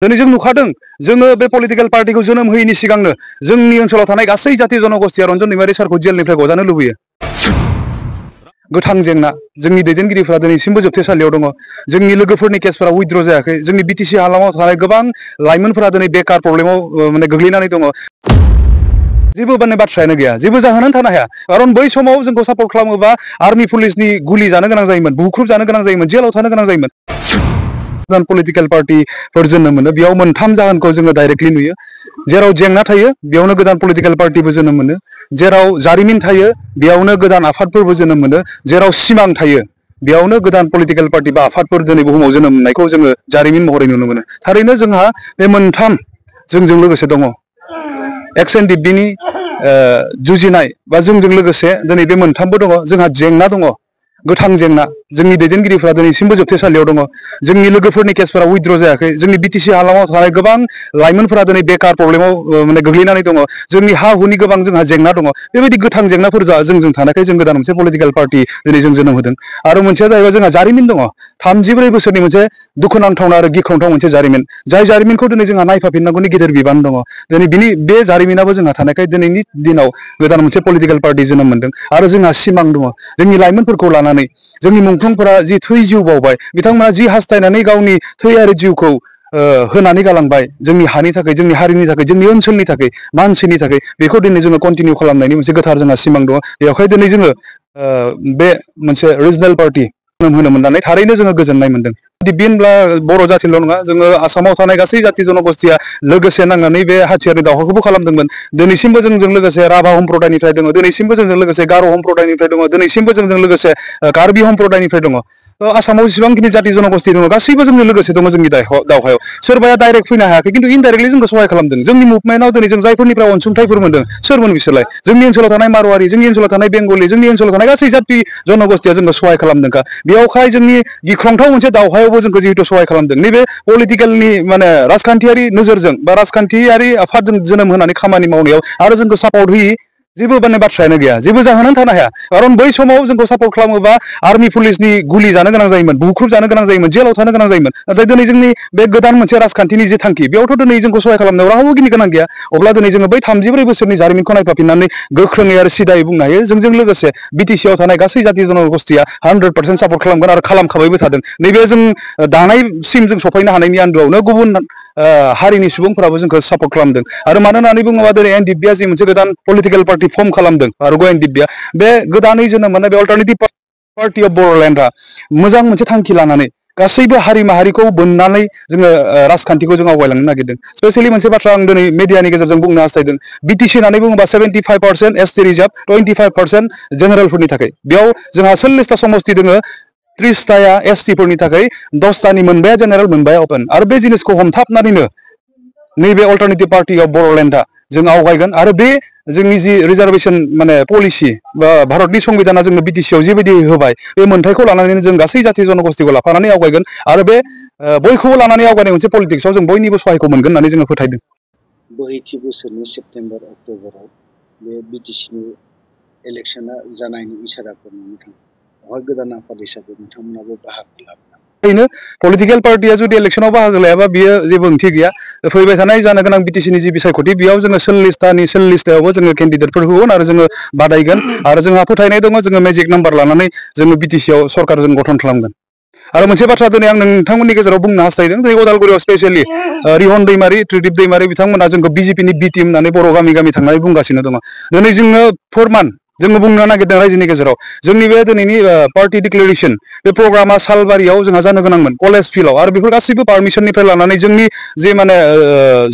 दिनै जों नुखादों जोङो बे पलिटिकल पार्टिखौ जोनोम होयैनि सिगांनो जोंनि ओनसोलाव थानाय गासै जाथि जनगोष्ठीया रन्जन दैमारि सारखौ जेलनिफ्राय गजानो लुबैयो। गोथां जेंना जोंनि दैदेनगिरिफोरा दिनैसिमबो जोबथेसालियाव दङ। जोंनि लोगोफोरनि केसफोरा उइथड्र जायाखै। जोंनि बिटिसि हालामाव थानाय गोबां लाइमोनफोरा दिनै बेकार प्रब्लेमाव माने गोग्लैनानै दङ। जेबो माने बाथ्रायानो गैया, जेबो जाहोनानो थानो हाया। खारन बै समाव जोंखौ सापर्ट खालामोबा आर्मी पुलिसनि गुलि जानो गोनां जायोमोन, बुख्रुब जानो गोनां जायोमोन, जेलाव थानो गोनां जायोमोन। गोदान पलिटिकल पार्टिफोर जोनोम मोनो, बेयाव मोनथाम जाहोनखौ जोङो डाइरेक्टलि नुयो। जेराव जेंना थायो बेयावनो गोदान पलिटिकल पार्टिबो जोनोम मोनो। जेराव जारिमिन थायो बेयावनो गोदान आफादफोरबो जोनोम मोनो। जेराव सिमां थायो बेयावनो गोदान पलिटिकल पार्टि बा आफादफोर दिनै बुहुमाव जोनोम मोननायखौ जोङो जारिमिन महरै नुनो मोनो। थारैनो जोंहा बे मोनथाम जोंजों लोगोसे दङ। XNDP-नि जुजिनाय बा जोंजों लोगोसे दिनै बे मोनथामबो दङ। जोंहा जेंना दङ, गोथां जेंना। जोंनि दैदेनगिरिफोरा दिनैसिमबो जोबथेसालियाव दङ। जोंनि लोगोफोरनि केसफोरा उइथड्र जायाखै। जोंनि बिटिसि हालामाव थानाय गोबां लाइमोनफोरा दिनै बेकार प्रब्लेमाव माने गोग्लैनानै दङ। जोंनि हा हुनि गोबां जोंहा जेंना दङ। बेबायदि गोथां जेंनाफोर जोंजों थानायखाय जों गोदान मोनसे पलिटिकल पार्टि दिनै जों जोनोम होदों। आरो मोनसेया जाहैबाय जोंहा जारिमिन दङ। 34 बोसोरनि मोनसे दुखुनांथावना आरो गिख्रंथाव मोनसे जारिमिन। जाय जारिमिनखौ दिनै जोंहा नायफाफिननांगौनि गिदिर बिबान दङ। दिनै बे जारिमिनाबो जोंहा थानायखाय दिनैनि दिनाव गोदान मोनसे पलिटिकल पार्टि जोनोम मोनदों। आरो जोंहा सिमां दङ। जोंनि लाइमोनफोरखौ लानानै जोंनि मुंख्लंफोरा जि थै जिउ बावबाय, बिथांमोना जि हास्थायनानै गावनि थै आरो जिउखौ होनानै गालांबाय जोंनि हानि थाखाय, जोंनि हारिनि थाखाय, जोंनि ओनसोलनि थाखाय, मानसिनि थाखाय, बेखौ दिनै जोङो कन्टिनिउ खालामनायनि मोनसे गोथार जोंहा सिमां दङ। बेवहाय दिनै जोङो बे मोनसे रिजनेल पार्टि जोनोम होनो मोननानै थारैनो जोङो गोजोननाय मोनदों। बे होनब्ला बर' जाथिल' नङा, जोङो आसामाव थानाय गासै जाथि जनगोष्ठीया लोगोसे नांनानै बे हाथियारनि दावहाखौबो खालामदोंमोन। दिनैसिमबो जोंजों लोगोसे राभा सम्प्रदायनिफ्राय दङ, दिनैसिमबो जोंजों लोगोसे गार' सम्प्रदायनिफ्राय दङ, दिनैसिमबो जोंजों लोगोसे कार्बि सम्प्रदायनिफ्राय दङ। आसामाव जेसेबांखिनि जाथि जनगोष्ठी दङ गासैबो जोंनि लोगोसे दङ जोंनि दावहायाव। सोरबाया डाइरेक्ट फैनो हायाखै, खिन्थु इनडाइरेक्टलि जोंखौ सहाय खालामदों। जोंनि मुभमेन्टआव दिनै जों जायफोरनिफ्राय अनसुंथाइफोर मोनदों, सोरमोन बिसोरलाय? जोंनि ओनसोलाव थानाय मारवारि, जोंनि ओनसोलाव थानाय बेंगलि, जोंनि ओनसोलाव थानाय गासै जाथि जनगोष्ठीया जोंखौ सहाय खालामदोंखा। बेयावहाय जोंनि गिख्रंथाव मोनसे दावहायावबो जोंखौ जिहेतु सहाय खालामदों। नैबे पलिटिकेलनि माने राजखान्थियारि नोजोरजों बा राजखान्थियारि आफादजों जोनोम होनानै खामानि मावनायाव आरो जोंखौ सापर्ट होयि जेबो माने बाथ्रायानो गैया, जेबो जाहोनानो थानो हाया। खारन बै समाव जोंखौ सापर्ट खालामोबा आर्मी पुलिसनि गुलि जानो गोनां जायोमोन, बुख्रुब जानो गोनां जायोमोन, जेलाव थानो गोनां जायोमोन। नाथाय दिनै जोंनि बे गोदान मोनसे राजखान्थिनि जे थांखि, बेयावथ' दिनै जोंखौ सहाय खालामनायाव रावबो गिनो गोनां गैया। अब्ला दिनै जोङो बै 34 बोसोरनि जारिमिनखौ नायफाफिननानै गोख्रोङै आरो सिदायै बुंनो हायो, जोंजों लोगोसे बिटिसिआव थानाय गासै जाथि जनगोष्ठीया 100% सापर्ट खालामगोन आरो खालामखाबायबो थादों। नैबे जों दानायसिम जों सफैनो हानायनि आन्दोआवनो गुबुन हारिनि सुबुंफोराबो जोंखौ सापर्ट खालामदों। आरो मानो होननानै बुङोबा दिनै एनडिपिआ जि मोनसे गोदान पलिटिकेल पार्टि फर्म खालामदों, आरो एनडिपिआ बे गोदानै जोनोम मोननाय बे अल्टारनेटिभ पार्टि अफ बर'लेण्डआ मोजां मोनसे थांखि लानानै गासैबो हारि माहारिखौ बोननानै जोङो राजखान्थिखौ जों आवगायलांनो नागिरदों। स्पेसियेलि मोनसे बाथ्रा आं दिनै मिडियानि गेजेरजों बुंनो हास्थायदों। बिटिसि होननानै बुङोबा 75% एसटि रिजार्भ, 25% जेनेरेलफोरनि थाखाय। बेयाव जोंहा 40टा समस्ति दङ, 30टाया एसटिफोरनि थाखाय, 10टानि मोनबाया जेनेरेल, मोनबाया अपेन। आरो बे जिनिसखौ हमथाबनानैनो नैबे अल्टारनेटिभ पार्टि अफ बर'लेण्डआ जों आवगायगोन। आरो बे जोंनि जि रिजार्भेसन माने पलिसि बा भारतनि संबिधाना जोंनो बिटिसिआव जिबायदि होबाय, बे मोन्थायखौ लानानैनो जों गासै जाथि जनगोष्ठीखौ लाफानानै आवगायगोन। आरो बे बयखौबो लानानै आवगायनाय मोनसे पलिटिक्सआव जों बयनिबो सहायखौ मोनगोन होननानै जोङो फोथायदों। बोहैथि बोसोरनि सेप्तेम्बर अक्ट'बराव बे बिटिसिनि इलेक्सना जानायनि इसाराफोर नुनो थाङो। बेवहाय गोदान आफाद हिसाबै नोंथांमोनाबो बाहागो लाबोनांगौ। ओरैनो पलिटिकेल पार्टिया जुदि इलेक्सनाव बाहागो लायाबा बियो जेबो ओंथि गैया। फैबाय थानाय जानो गोनां बिटिसिनि जि बिसायख'थि, बेयाव जोङो 40टायावबो जोङो केन्डिडेटफोर होगोन आरो जोङो बादायगोन। आरो जोंहा फोथायनाय दङ जोङो मेजिक नाम्बार लानानै जोङो बिटिसिआव सरकार जों गठन खालामगोन। आरो मोनसे बाथ्रा दिनै आं नोंथांमोननि गेजेराव बुंनो हास्थायदों, जे उदालगुरियाव स्पेसियेलि रिहन दैमारि, त्रिदिप दैमारि बिथांमोना जोंखौ बिजेपिनि बि टिम होननानै बर' गामि गामि थांनानै बुंगासिनो दङ। दिनै जोङो फोरमान जोङो बुंनो नागिरदों रायजोनि गेजेराव, जोंनि बे दिनैनि पार्टि डिक्लेरेसन बे प्रग्रामा सालबारियाव जोंहा जानो गोनांमोन, कलेज फिल्डआव। आरो बेफोर गासैबो पारमिसननिफ्राय लानानै जोंनि जे माने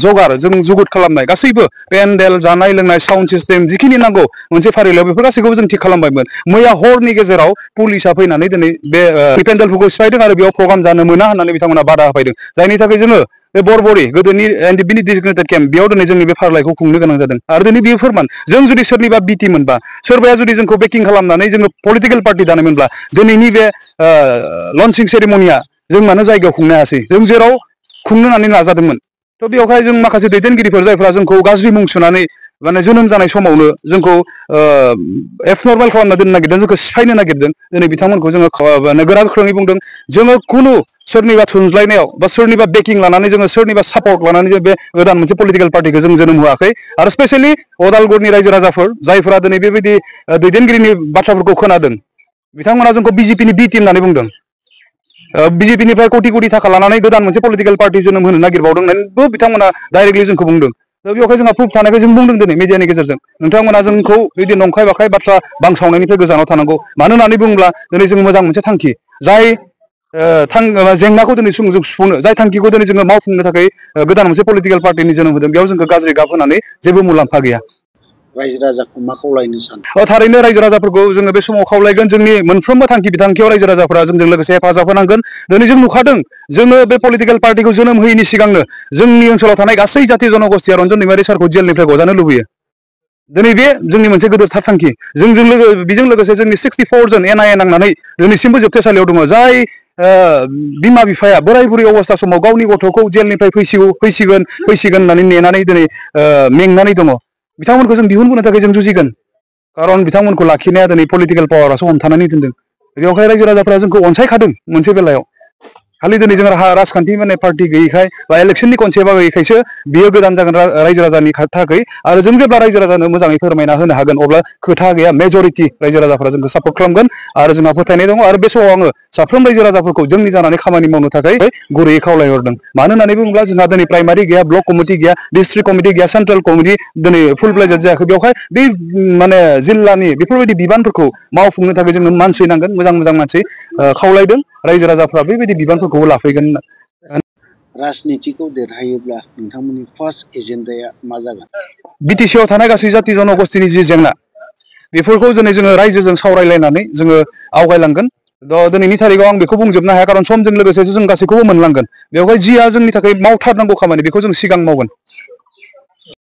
जगार जों जुगुद खालामनाय गासैबो पेन्डेल, जानाय लोंनाय, साउन्ड सिस्टेम जिखिनि नांगौ मोनसे फारिलाइयाव, बेफोर गासैखौबो जों थिग खालामबायमोन। मैया हरनि गेजेराव पुलिसा फैनानै दिनै बे पेन्डेलफोरखौ सिफायदों आरो बेयाव प्रग्राम जानो मोना होननानै बिथांमोना बादा होफैदों। जायनि थाखाय जोङो बे बरबरि गोदोनि एनडिपिनि डिजिग्नेटेड केम्प, बेयाव दिनै जोंनि बे फारिलाइखौ खुंनो गोनां जादों। आरो दिनै बेयो फोरमान, जों जुदि सोरनिबा बिटि मोनबा, सोरबाया जुदि जोंखौ बेकिं खालामनानै जोङो पलिटिकेल पार्टि दानायमोनब्ला, दिनैनि बे लन्चिं सेरेमनिया जों मानो जायगायाव खुंनो हायासै? जों जेराव खुंनो होननानै नाजादोंमोन। थ' बेवहाय जों माखासे दैदेनगिरिफोर जायफ्रा जोंखौ गाज्रि मुं सुनानै माने जोनोम जानाय समावनो जोंखौ एबनर्माल खालामना दोननो नागिरदों, जोंखौ सिफायनो नागिरदों। दिनै बिथांमोनखौ जोङो गोरा गोख्रोङै बुंदों, जोङो खुनु सोरनिबा थुनज्लायनायाव बा सोरनिबा बेकिं लानानै जोङो सोरनिबा सापर्ट लानानै जों बे गोदान मोनसे पलिटिकेल पार्टिखौ जों जोनोम होआखै। आरो स्पेसियेलि अदालगुरिनि रायजो राजाफोर जायफोरा दिनै बेबायदि दैदेनगिरिनि बाथ्राफोरखौ खोनादों, बिथांमोना जोंखौ बिजेपिनि बि टिम होननानै बुंदों। बिजेपिनिफ्राय कोटि कोटि थाखा लानानै गोदान मोनसे पलिटिकेल पार्टि जोनोम होनो नागिरबावदों होननानैबो बिथांमोना डाइरेक्टलि जोंखौ बुंदों। बेवहाय जोंहा प्रुफ थानायखौ जों बुंदों दिनै मिडियानि गेजेरजों। नोंथांमोना जोंखौ बिदि नंखाय बाखाय बाथ्रा बांसावनायनिफ्राय गोजानाव थानांगौ। मानो होननानै बुङोब्ला दिनै जों मोजां मोनसे थांखि, जाय जेंनाखौ दिनै जों सुफुंनो, जाय थांखिखौ दिनै जोङो मावफुंनो थाखाय गोदान मोनसे पलिटिकेल पार्टिनि जोनोम होदों, बेयाव जोंखौ गाज्रि गाब होनानै जेबो मुलाम्फा गैया। रायजो राजाखौ मा खावलायनो सानो? थारैनो रायजो राजाफोरखौ जोङो बे समाव खावलायगोन, जोंनि मोनफ्रोमबो थांखि बिथांखियाव रायजो राजाफोरा जोंजों लोगोसे हेफाजाब होनांगोन। दिनै जों नुखादों, जोङो बे पलिटिकेल पार्टिखौ जोनोम होयैनि सिगांनो जोंनि ओनसोलाव थानाय गासै जाथि जनगोष्ठिया रन्जन दैमारि सारखौ जेलनिफ्राय गजानो लुबैयो। दिनै बे जोंनि मोनसे गोदोरथार थांखि। बेजों लोगोसे जोंनि 64 जन NIA नांनानै दिनैसिमबो जोबथेसालियाव दङ। जाय बिमा बिफाया बोराय बुरै अबस्था समाव गावनि गथ'खौ जेलनिफ्राय फैसिगोन होननानै नेनानै दिनै मेंनानै दङ, बिथांमोनखौ जों दिहुनबोनो थाखाय जों जुजिगोन। खारन बिथांमोनखौ लाखिनाया दिनै पलिटिकेल पावारासो हमथानानै दोनदों। बेवहाय रायजो राजाफ्रा जोंखौ अनसायखादों मोनसे बेलायाव। खालि दिनै जों राजखान्थि माने पार्टि गैयैखाय बा इलेक्सननि कनसेप्टआ गैयैखायसो बियो गोदान जागोन रायजो राजानि थाखाय। आरो जों जेब्ला रायजो राजानो मोजाङै फोरमायना होनो हागोन, अब्ला खोथा गैया, मेजरिटि रायजो राजाफ्रा जोंखौ सापर्ट खालामगोन। आरो जोंहा फोथायनाय दङ। आरो बे समाव आङो साफ्रोम रायजो राजाफोरखौ जोंनि जानानै खामानि मावनो थाखाय गुरैयै खावलायहरदों। मानो होननानै बुङोब्ला जोंहा दिनै प्राइमारि गैया, ब्लक कमिटि गैया, डिस्ट्रिक्ट कमिटि गैया, सेन्ट्रेल कमिटि दिनै फुल फ्लेजेड जायाखै। बेवहाय बे माने जिल्लानि बेफोरबायदि बिबानफोरखौ मावफुंनो थाखाय जोंनो मानसि नांगोन, मोजां मोजां मानसि खावलायदों। रायजो राजाफ्रा बेबायदि बिबानफोरखौबो लाफैगोन। राजनितिखौ देरहायोब्ला नोंथांमोननि फार्स्ट एजेन्डाया मा जागोन? बिटिसिआव थानाय गासै जाथि जनगोष्ठिनि जि जेंना, बेफोरखौ दिनै जोङो रायजोजों सावरायलायनानै जोङो आवगायलांगोन। दिनैनि थारिखआव आं बेखौ बुंजोबनो हाया, खारन समजों लोगोसे जों गासैखौबो मोनलांगोन। बेवहाय जिया जोंनि थाखाय मावथारनांगौ खामानि, बेखौ जों सिगां मावगोन।